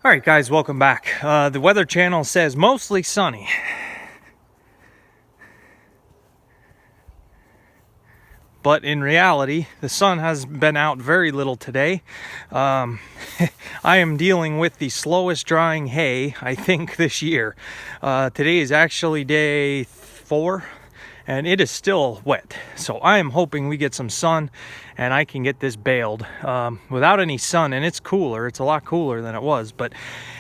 All right, guys, welcome back. The Weather Channel says mostly sunny. But in reality, the sun has been out very little today. I am dealing with the slowest drying hay, I think, this year. Today is actually day 4. And it is still wet. So I am hoping we get some sun and I can get this baled without any sun, and it's cooler. It's a lot cooler than it was. But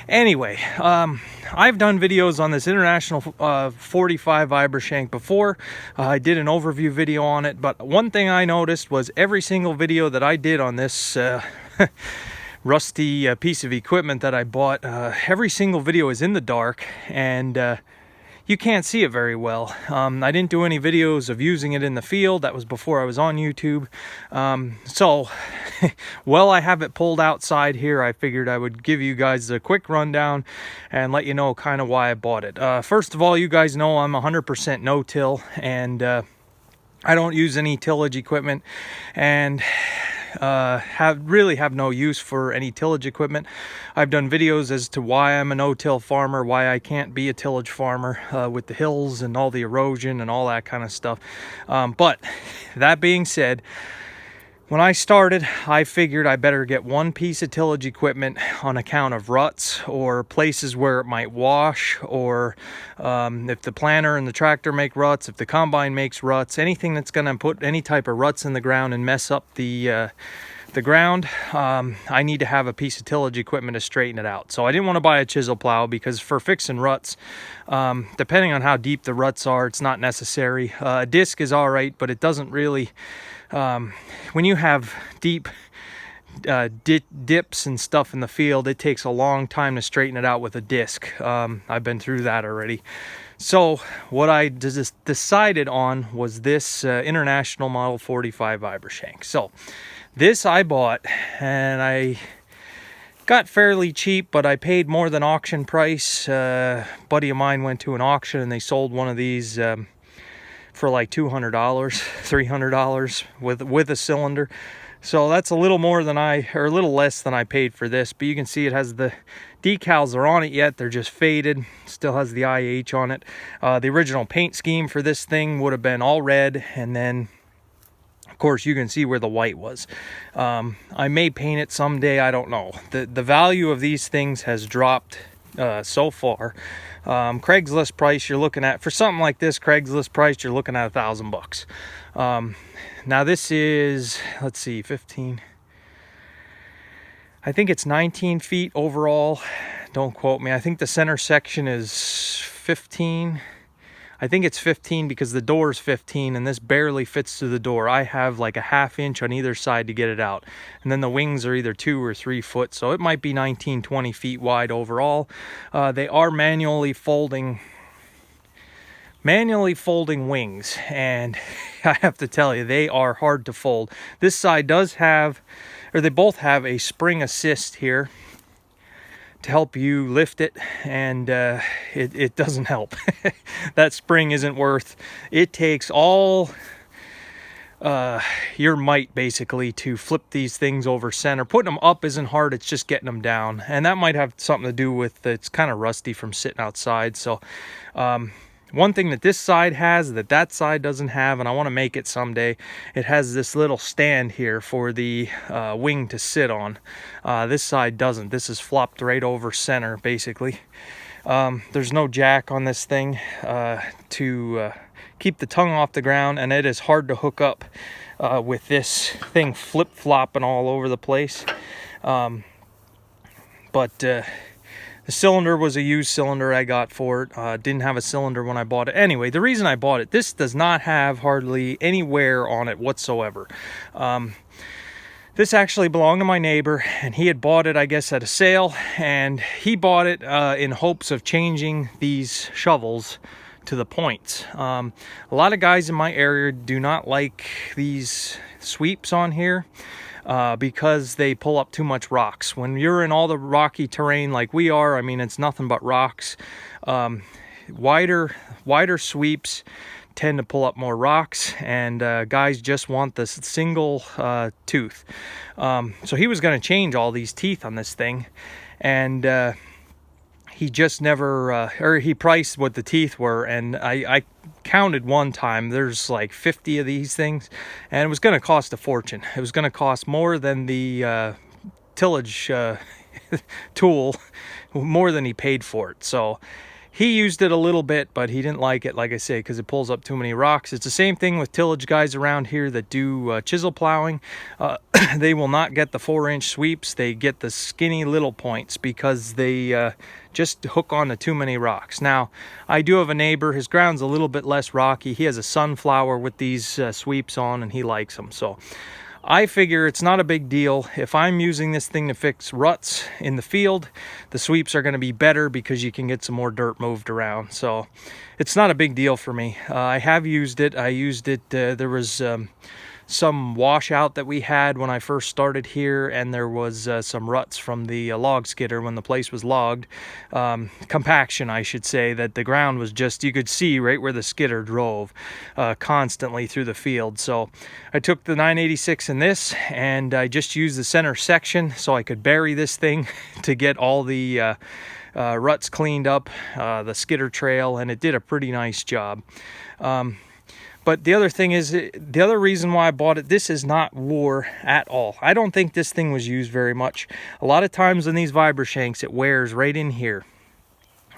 anyway, I've done videos on this International 45 Vibrashank before. I did an overview video on it, but one thing I noticed was every single video that I did on this rusty piece of equipment that I bought, every single video is in the dark, and you can't see it very well. I didn't do any videos of using it in the field. That was before I was on YouTube. So, while I have it pulled outside here, I figured I would give you guys a quick rundown and let you know kind of why I bought it. First of all, you guys know I'm 100% no-till, and I don't use any tillage equipment, and have no use for any tillage equipment. I've done videos as to why I'm a no-till farmer, why I can't be a tillage farmer with the hills and all the erosion and all that kind of stuff. But that being said, when I started, I figured I better get one piece of tillage equipment on account of ruts or places where it might wash, or if the planter and the tractor make ruts, if the combine makes ruts, anything that's going to put any type of ruts in the ground and mess up the ground, I need to have a piece of tillage equipment to straighten it out. So I didn't want to buy a chisel plow because for fixing ruts, depending on how deep the ruts are, it's not necessary. A disc is all right, but it doesn't really... when you have deep dips and stuff in the field, it takes a long time to straighten it out with a disc. I've been through that already. So what I just decided on was this International Model 45 Vibrashank. So this I bought, and I got fairly cheap, but I paid more than auction price. Buddy of mine went to an auction and they sold one of these for like $200, $300 with a cylinder. So that's a little more than a little less than I paid for this. But you can see it has the decals are on it yet. They're just faded. Still has the IH on it. The original paint scheme for this thing would have been all red, and then of course you can see where the white was. I may paint it someday, I don't know. The value of these things has dropped so far. Craigslist price you're looking at for something like this, Craigslist price you're looking at $1,000. Now this is, let's see, 15, I think it's 19 feet overall. Don't quote me. I think the center section is 15. I think it's 15 because the door is 15 and this barely fits through the door. I have like a ½ inch on either side to get it out. And then the wings are either 2 or 3 foot. So it might be 19, 20 feet wide overall. They are manually folding wings. And I have to tell you, they are hard to fold. This side does have, or they both have a spring assist here to help you lift it, and it doesn't help. That spring isn't worth it. Takes all your might basically to flip these things over center. Putting them up isn't hard, it's just getting them down, and that might have something to do with it's kind of rusty from sitting outside. So one thing that this side has that side doesn't have, and I want to make it someday, it has this little stand here for the wing to sit on. This side doesn't. This is flopped right over center, basically. There's no jack on this thing to keep the tongue off the ground, and it is hard to hook up with this thing flip-flopping all over the place. The cylinder was a used cylinder I got for it. Didn't have a cylinder when I bought it. Anyway, the reason I bought it, this does not have hardly any wear on it whatsoever. This actually belonged to my neighbor, and he had bought it, I guess, at a sale, and he bought it in hopes of changing these shovels to the points. A lot of guys in my area do not like these sweeps on here. Because they pull up too much rocks. When you're in all the rocky terrain like we are, I mean, it's nothing but rocks. Wider sweeps tend to pull up more rocks, and guys just want this single tooth. So he was going to change all these teeth on this thing, and he just never, or he priced what the teeth were, and I counted one time, there's like 50 of these things, and it was going to cost a fortune. It was going to cost more than the tillage tool, more than he paid for it. So he used it a little bit, but he didn't like it, like I say, because it pulls up too many rocks. It's the same thing with tillage guys around here that do chisel plowing. They will not get the 4-inch sweeps. They get the skinny little points because they just hook onto too many rocks. Now, I do have a neighbor. His ground's a little bit less rocky. He has a sunflower with these sweeps on, and he likes them. So I figure it's not a big deal. If I'm using this thing to fix ruts in the field, the sweeps are going to be better because you can get some more dirt moved around. So it's not a big deal for me. I have used it. I used it, there was some washout that we had when I first started here, and there was some ruts from the log skidder when the place was logged. Compaction, I should say, that the ground was just, you could see right where the skidder drove constantly through the field. So I took the 986 in this, and I just used the center section so I could bury this thing to get all the ruts cleaned up, the skidder trail, and it did a pretty nice job. But the other thing is, the other reason why I bought it, this is not wore at all. I don't think this thing was used very much. A lot of times on these Vibra-Shanks, it wears right in here.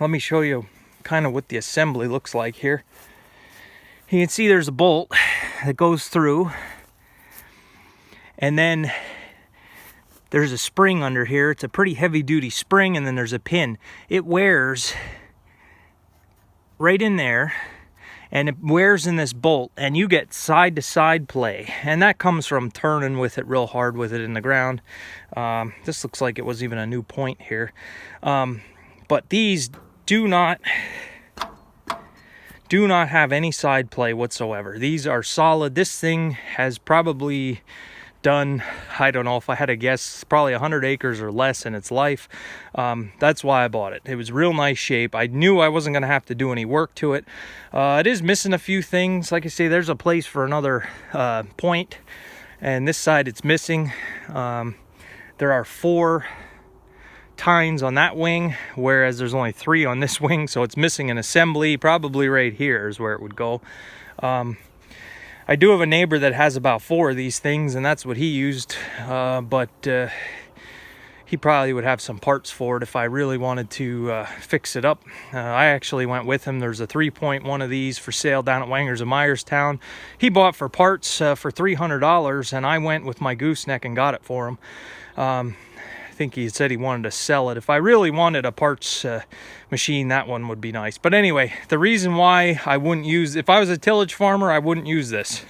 Let me show you kind of what the assembly looks like here. You can see there's a bolt that goes through, and then there's a spring under here. It's a pretty heavy-duty spring, and then there's a pin. It wears right in there, and it wears in this bolt, and you get side-to-side play, and that comes from turning with it real hard with it in the ground. This looks like it was even a new point here, but these do not have any side play whatsoever. These are solid. This thing has probably done, I don't know, if I had to guess, probably 100 acres or less in its life. That's why I bought it. It was real nice shape. I knew I wasn't going to have to do any work to it. It is missing a few things. Like I say, there's a place for another point, and this side it's missing. There are 4 tines on that wing, whereas there's only 3 on this wing, so it's missing an assembly. Probably right here is where it would go. I do have a neighbor that has about 4 of these things, and that's what he used, but he probably would have some parts for it if I really wanted to fix it up. I actually went with him. There's a 3.1 of these for sale down at Wangers of Myerstown. He bought for parts for $300, and I went with my gooseneck and got it for him. I think he said he wanted to sell it. If I really wanted a parts machine, that one would be nice. But anyway, the reason why I wouldn't use, if I was a tillage farmer, I wouldn't use this.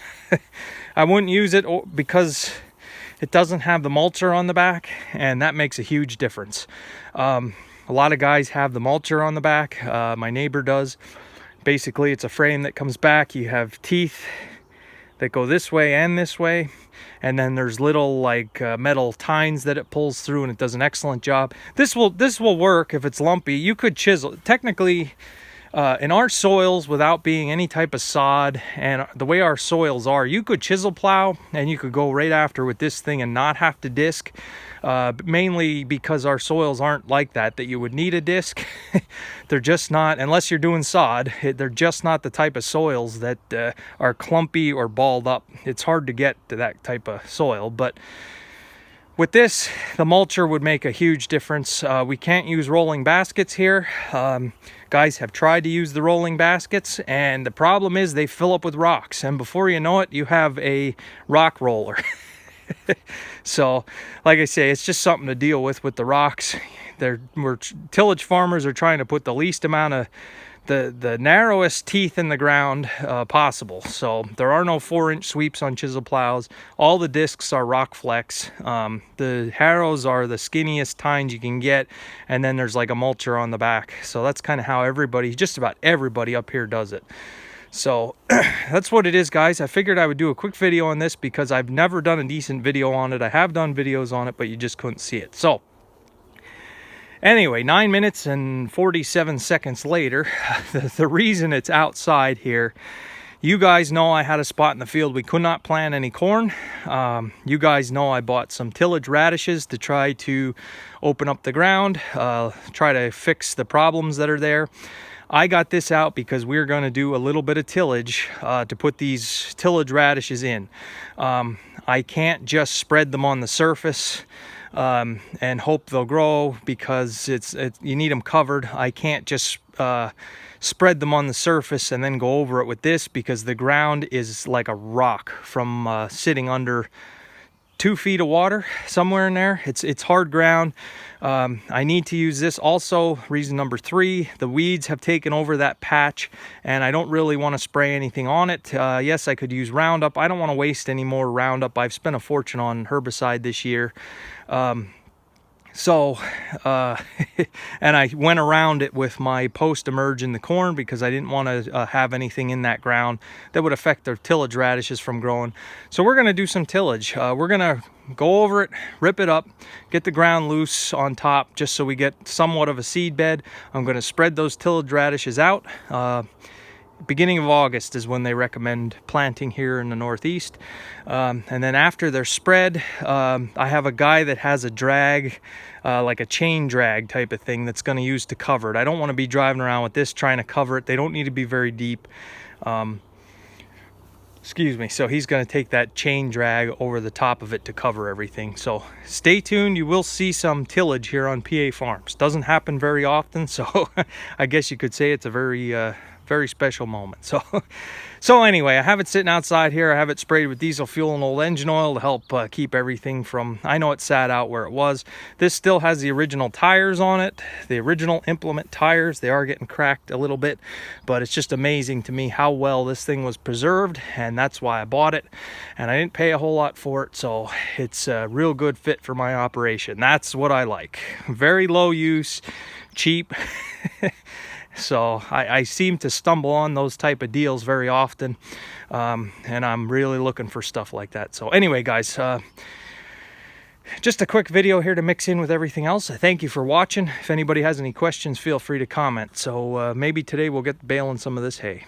I wouldn't use it because it doesn't have the mulcher on the back, and that makes a huge difference. A lot of guys have the mulcher on the back. My neighbor does. Basically, it's a frame that comes back. You have teeth that go this way and this way, and then there's little like metal tines that it pulls through, and it does an excellent job. This will work if it's lumpy. You could chisel technically in our soils without being any type of sod, and the way our soils are, you could chisel plow and you could go right after with this thing and not have to disc, mainly because our soils aren't like that you would need a disc. They're just not, unless you're doing sod, they're just not the type of soils that are clumpy or balled up. It's hard to get to that type of soil, but with this, the mulcher would make a huge difference. We can't use rolling baskets here. Guys have tried to use the rolling baskets, and the problem is they fill up with rocks, and before you know it, you have a rock roller. So, like I say, it's just something to deal with the rocks. Tillage farmers are trying to put the least amount of the narrowest teeth in the ground possible. So there are no 4-inch sweeps on chisel plows. All the discs are rock flex. The harrows are the skinniest tines you can get, and then there's like a mulcher on the back. So that's kind of how just about everybody up here does it. So that's what it is, guys. I figured I would do a quick video on this because I've never done a decent video on it. I have done videos on it, but you just couldn't see it. So anyway, 9 minutes and 47 seconds later, the reason it's outside here You guys know I had a spot in the field we could not plant any corn. You guys know I bought some tillage radishes to try to open up the ground, try to fix the problems that are there. I got this out because we're going to do a little bit of tillage to put these tillage radishes in. I can't just spread them on the surface and hope they'll grow, because you need them covered. I can't just spread them on the surface and then go over it with this, because the ground is like a rock from sitting under 2 feet of water somewhere in there. It's hard ground. I need to use this. Also, reason number 3, the weeds have taken over that patch and I don't really want to spray anything on it. Yes, I could use Roundup. I don't want to waste any more Roundup. I've spent a fortune on herbicide this year. And I went around it with my post-emerge in the corn because I didn't want to have anything in that ground that would affect the tillage radishes from growing. So we're going to do some tillage. We're going to go over it, rip it up, get the ground loose on top just so we get somewhat of a seed bed. I'm going to spread those tillage radishes out. Beginning of August is when they recommend planting here in the Northeast. And then after they're spread, I have a guy that has a drag, like a chain drag type of thing, that's going to use to cover it. I don't want to be driving around with this trying to cover it. They don't need to be very deep. Excuse me. So he's going to take that chain drag over the top of it to cover everything. So stay tuned. You will see some tillage here on PA Farms. Doesn't happen very often, so I guess you could say it's a very special moment. So anyway, I have it sitting outside here. I have it sprayed with diesel fuel and old engine oil to help keep everything from, I know it sat out where it was. This still has the original tires on it, the original implement tires. They are getting cracked a little bit, but it's just amazing to me how well this thing was preserved, and that's why I bought it. And I didn't pay a whole lot for it, so it's a real good fit for my operation. That's what I like. Very low use, cheap. So I seem to stumble on those type of deals very often, and I'm really looking for stuff like that. So anyway, guys, just a quick video here to mix in with everything else. I thank you for watching. If anybody has any questions, feel free to comment. So maybe today we'll get baling some of this hay.